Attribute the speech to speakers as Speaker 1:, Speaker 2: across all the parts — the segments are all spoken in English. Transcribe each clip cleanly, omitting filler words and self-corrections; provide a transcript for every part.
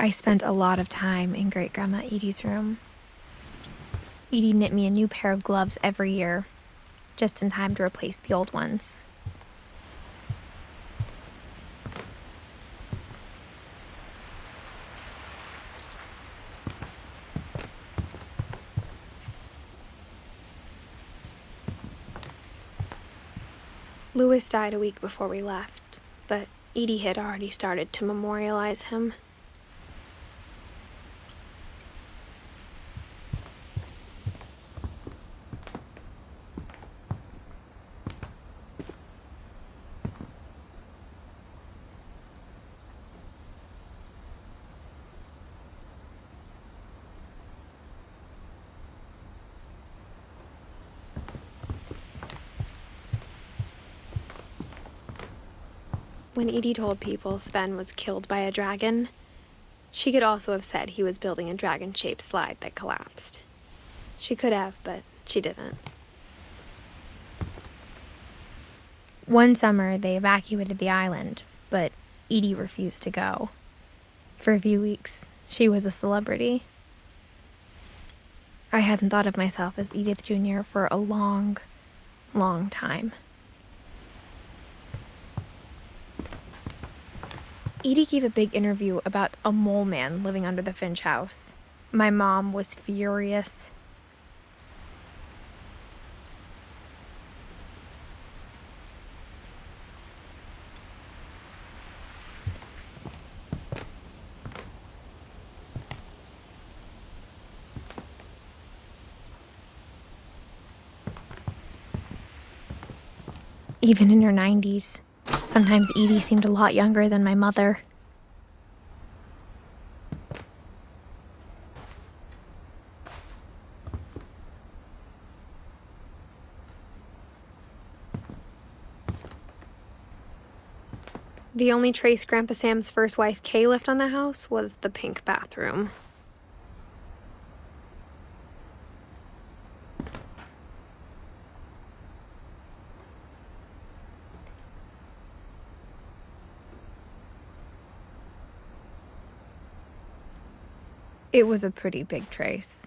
Speaker 1: I spent a lot of time in Great-Grandma Edie's room. Edie knit me a new pair of gloves every year, just in time to replace the old ones. Louis died a week before we left, but Edie had already started to memorialize him. When Edie told people Sven was killed by a dragon, she could also have said he was building a dragon-shaped slide that collapsed. She could have, but she didn't. One summer, they evacuated the island, but Edie refused to go. For a few weeks, she was a celebrity. I hadn't thought of myself as Edith Jr. for a long, long time. Edie gave a big interview about a mole man living under the Finch house. My mom was furious. Even in her 90s. Sometimes Edie seemed a lot younger than my mother. The only trace Grandpa Sam's first wife, Kay, left on the house was the pink bathroom. It was a pretty big trace.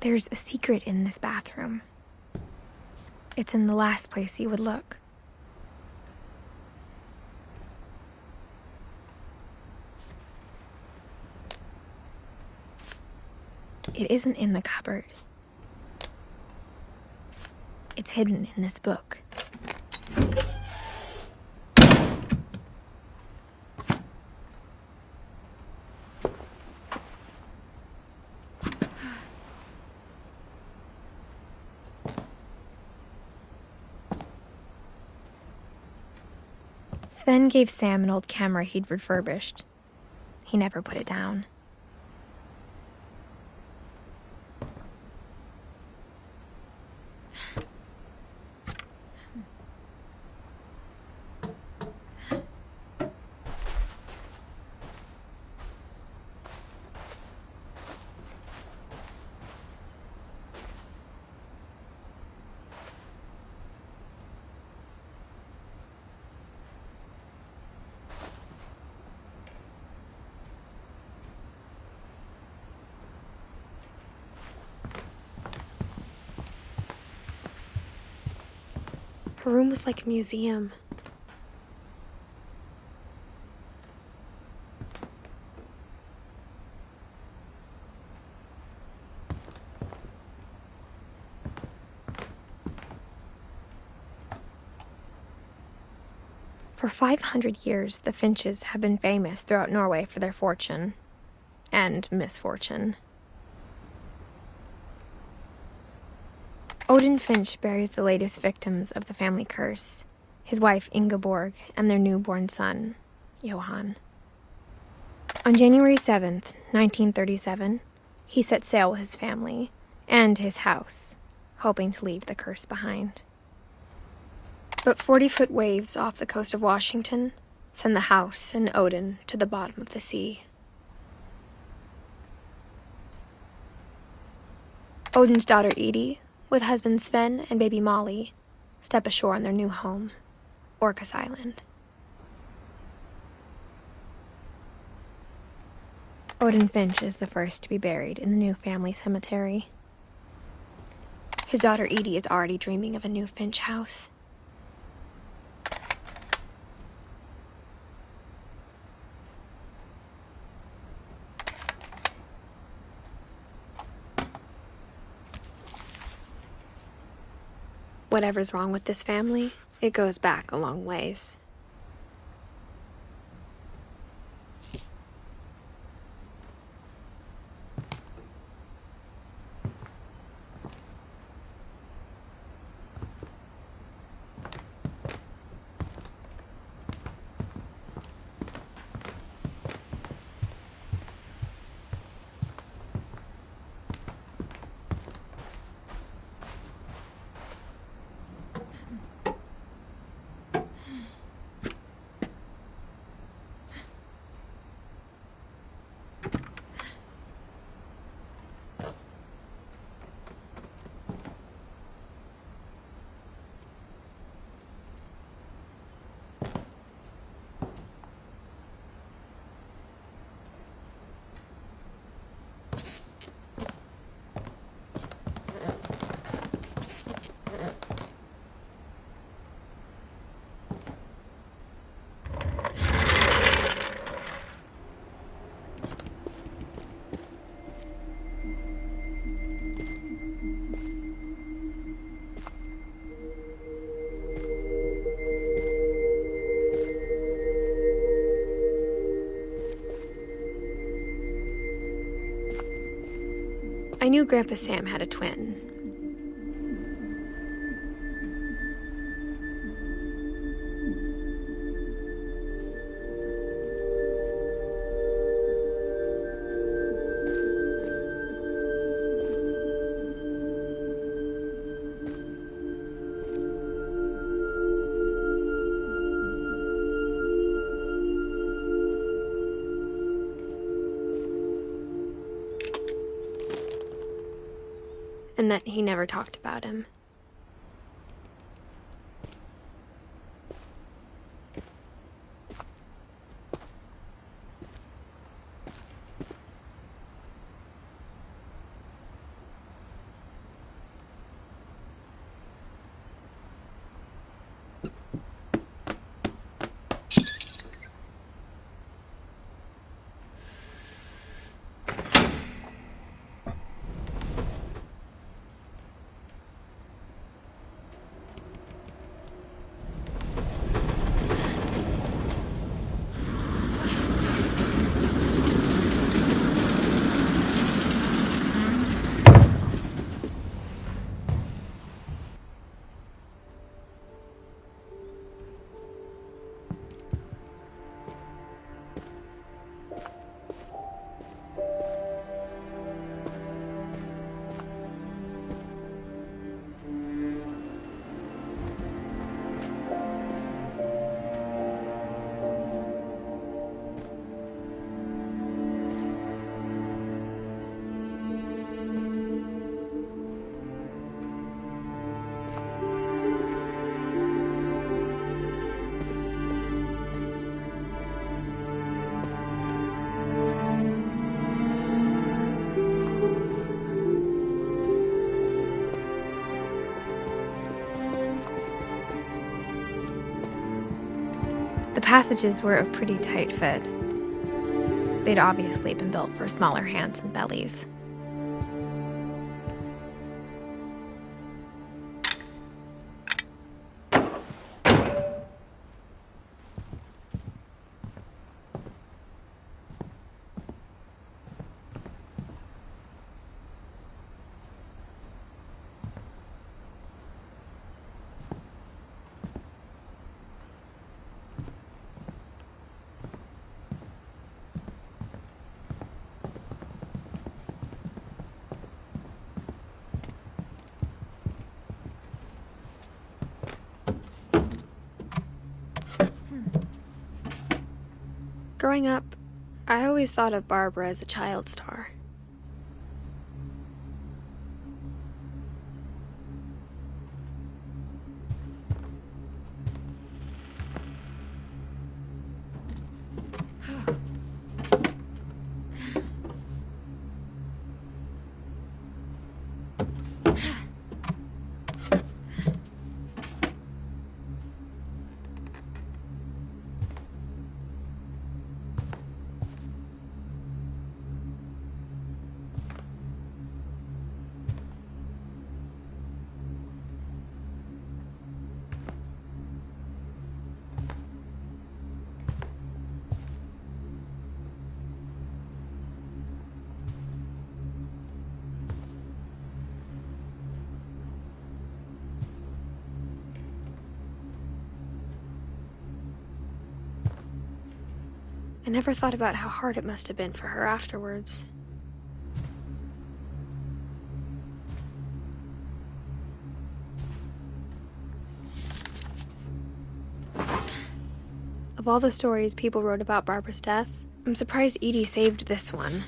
Speaker 1: There's a secret in this bathroom. It's in the last place you would look. It isn't in the cupboard. It's hidden in this book. Sven gave Sam an old camera he'd refurbished. He never put it down. Her room was like a museum. For 500 years, the Finches have been famous throughout Norway for their fortune and misfortune. Odin Finch buries the latest victims of the family curse, his wife Ingeborg and their newborn son, Johan. On January 7th, 1937, he set sail with his family and his house, hoping to leave the curse behind. But 40-foot waves off the coast of Washington send the house and Odin to the bottom of the sea. Odin's daughter Edie, with husband Sven and baby Molly, step ashore on their new home, Orcas Island. Edith Finch is the first to be buried in the new family cemetery. His daughter Edie is already dreaming of a new Finch house. Whatever's wrong with this family, it goes back a long ways. I knew Grandpa Sam had a twin. And that he never talked about him. The passages were a pretty tight fit. They'd obviously been built for smaller hands and bellies. Growing up, I always thought of Barbara as a child star. I never thought about how hard it must have been for her afterwards. Of all the stories people wrote about Barbara's death, I'm surprised Edie saved this one.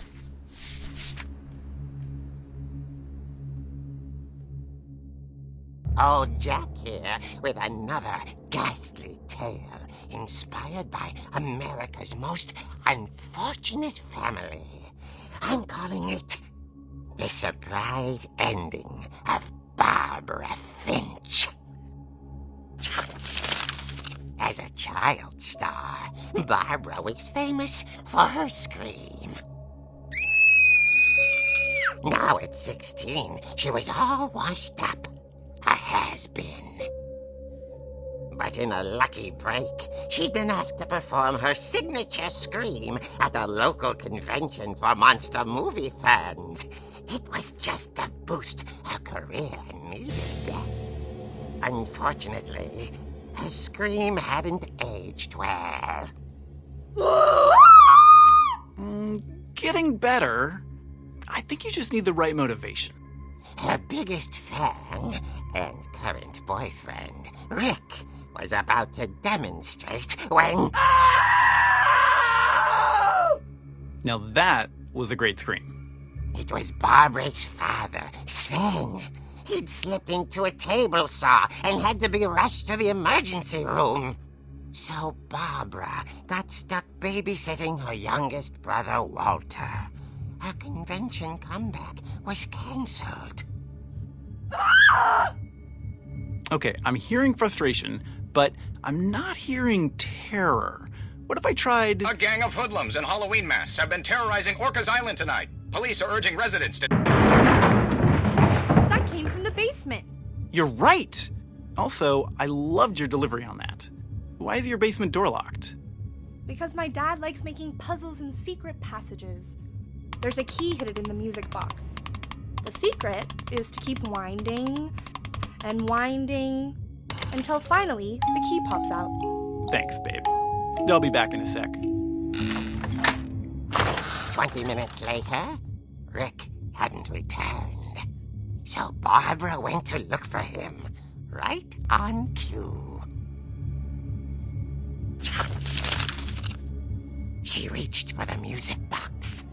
Speaker 2: Old Jack here with another ghastly tale inspired by America's most unfortunate family. I'm calling it The Surprise Ending of Barbara Finch. As a child star, Barbara was famous for her scream. Now at 16, she was all washed up. A has-been. But in a lucky break, she'd been asked to perform her signature scream at a local convention for monster movie fans. It was just the boost her career needed. Unfortunately, her scream hadn't aged well.
Speaker 3: Getting better. I think you just need the right motivation.
Speaker 2: Her biggest fan and current boyfriend, Rick, was about to demonstrate when...
Speaker 3: Now that was a great scream.
Speaker 2: It was Barbara's father, Sven. He'd slipped into a table saw and had to be rushed to the emergency room. So Barbara got stuck babysitting her youngest brother, Walter. Her convention comeback was cancelled.
Speaker 3: Okay, I'm hearing frustration, but I'm not hearing terror. What if I tried...
Speaker 4: A gang of hoodlums in Halloween masks have been terrorizing Orcas Island tonight. Police are urging residents to...
Speaker 5: That came from the basement.
Speaker 3: You're right! Also, I loved your delivery on that. Why is your basement door locked?
Speaker 5: Because my dad likes making puzzles and secret passages. There's a key hidden in the music box. The secret is to keep winding and winding until finally the key pops out.
Speaker 3: Thanks, babe. I'll be back in a sec.
Speaker 2: 20 minutes later, Rick hadn't returned. So Barbara went to look for him, right on cue. She reached for the music box.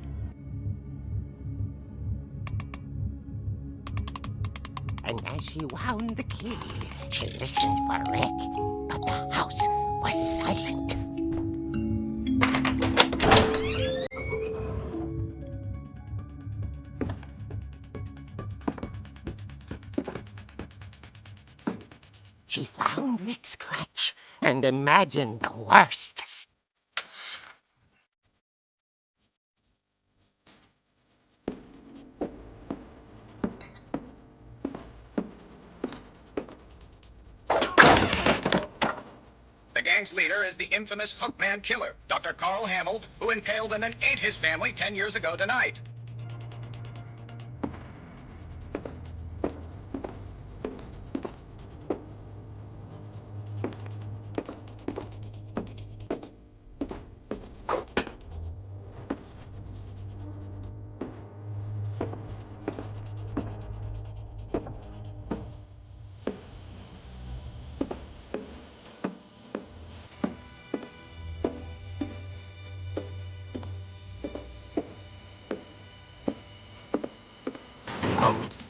Speaker 2: And as she wound the key, she listened for Rick, but the house was silent. She found Rick's crutch and imagined the worst.
Speaker 4: The gang's leader is the infamous Hookman killer, Dr. Carl Hamill, who impaled and then ate his family 10 years ago tonight.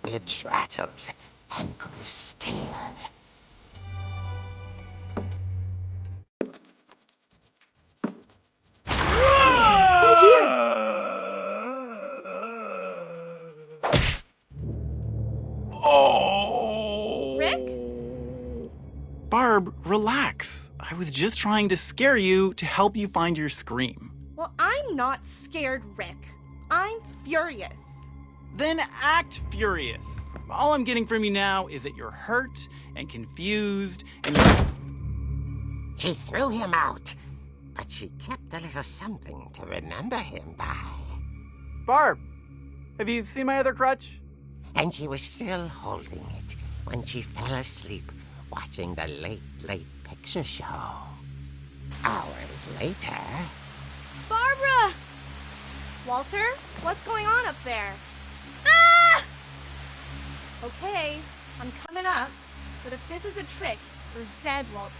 Speaker 2: cabbage rattled and grew still.
Speaker 3: Oh!
Speaker 5: Rick?
Speaker 3: Barb, relax. I was just trying to scare you to help you find your scream.
Speaker 5: Well, I'm not scared, Rick. I'm furious.
Speaker 3: Then act furious. All I'm getting from you now is that you're hurt and confused and you're...
Speaker 2: She threw him out, but she kept a little something to remember him by.
Speaker 3: Barb, have you seen my other crutch?
Speaker 2: And she was still holding it when she fell asleep watching the Late Late Picture Show. Hours later...
Speaker 5: Barbara! Walter, what's going on up there? Ah! Okay, I'm coming up, but if this is a trick, you're dead, Walter.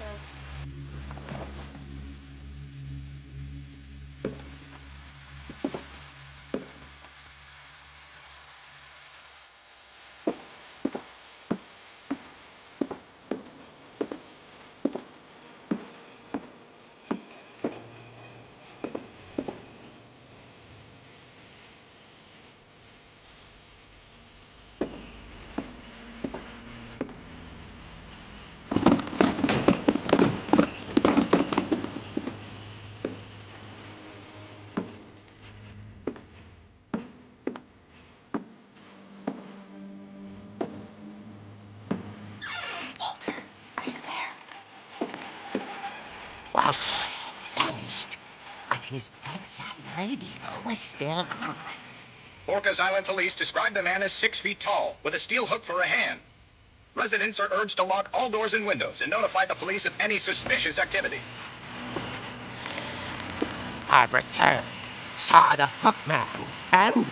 Speaker 5: Walter, are you there?
Speaker 2: Walter vanished, but his bedside radio was still on.
Speaker 4: Orcas Island police described the man as 6 feet tall, with a steel hook for a hand. Residents are urged to lock all doors and windows and notify the police of any suspicious activity.
Speaker 2: Barbara turned, saw the hook man, and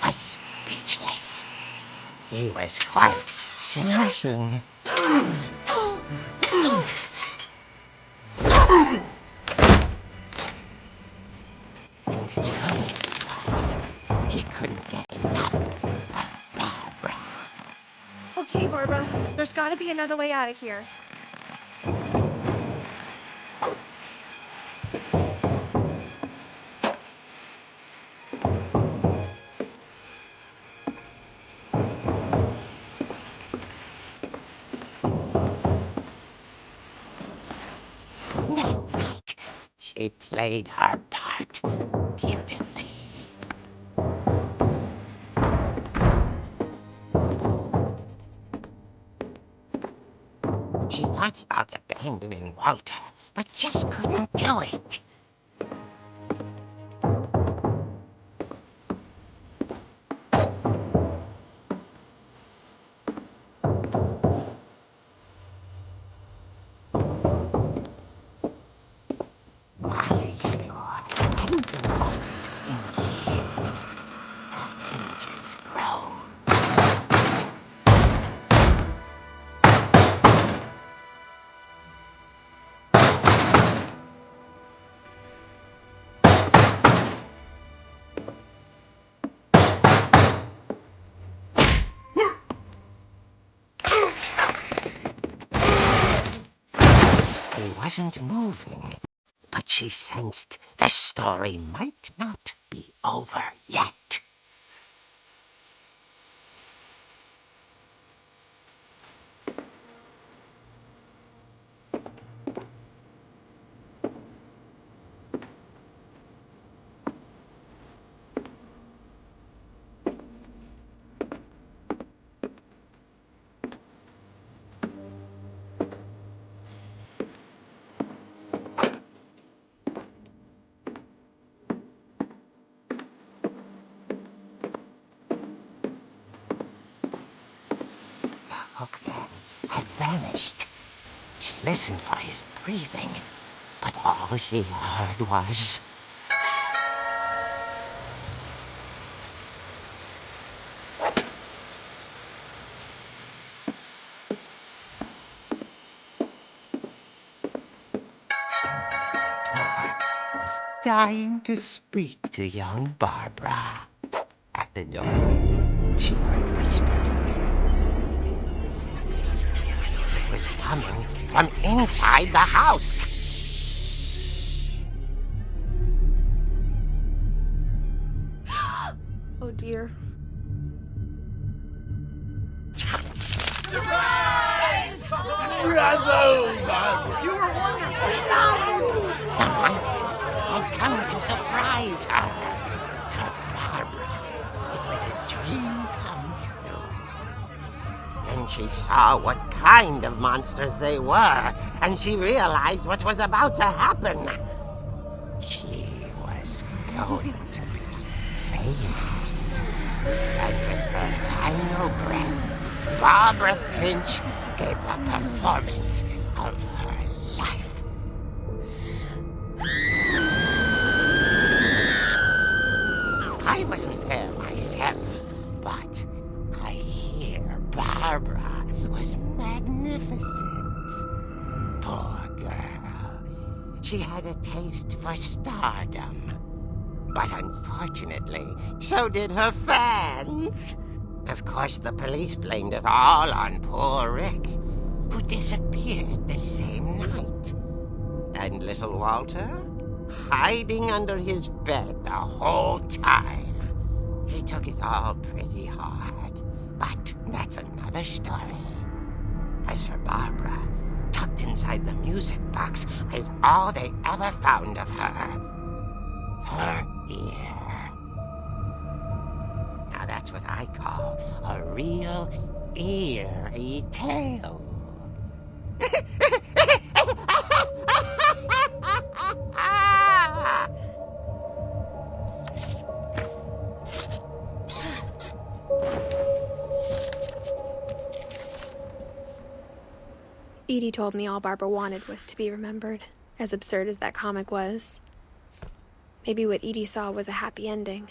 Speaker 2: was speechless. He was quite smashing. And he couldn't get enough of Barbara.
Speaker 5: Okay, Barbara, there's gotta be another way out of here.
Speaker 2: That night, she played her part beautifully. She thought about abandoning Walter, but just couldn't do it. My door hadn't been opened in years. The hinges grow. He wasn't moving, but she sensed the story might not be over yet. The hookman had vanished. She listened for his breathing, but all she heard was... Door was dying to speak to young Barbara at the door. Finch, whispering. It was coming from inside the house.
Speaker 5: Oh dear.
Speaker 2: The monsters had come to surprise her. For Barbara, it was a dream come true. Then she saw what kind of monsters they were, and she realized what was about to happen. She was going to be famous. And with her final breath, Barbara Finch gave the performance of her life. I wasn't there myself, but I hear Barbara was magnificent. Poor girl. She had a taste for stardom. But unfortunately, so did her fans. Of course, the police blamed it all on poor Rick, who disappeared the same night. And little Walter? Hiding under his bed the whole time. He took it all pretty hard, but that's another story. As for Barbara, tucked inside the music box is all they ever found of her. Her ear. Now that's what I call a real eerie tale.
Speaker 1: Edie told me all Barbara wanted was to be remembered, as absurd as that comic was. Maybe what Edie saw was a happy ending.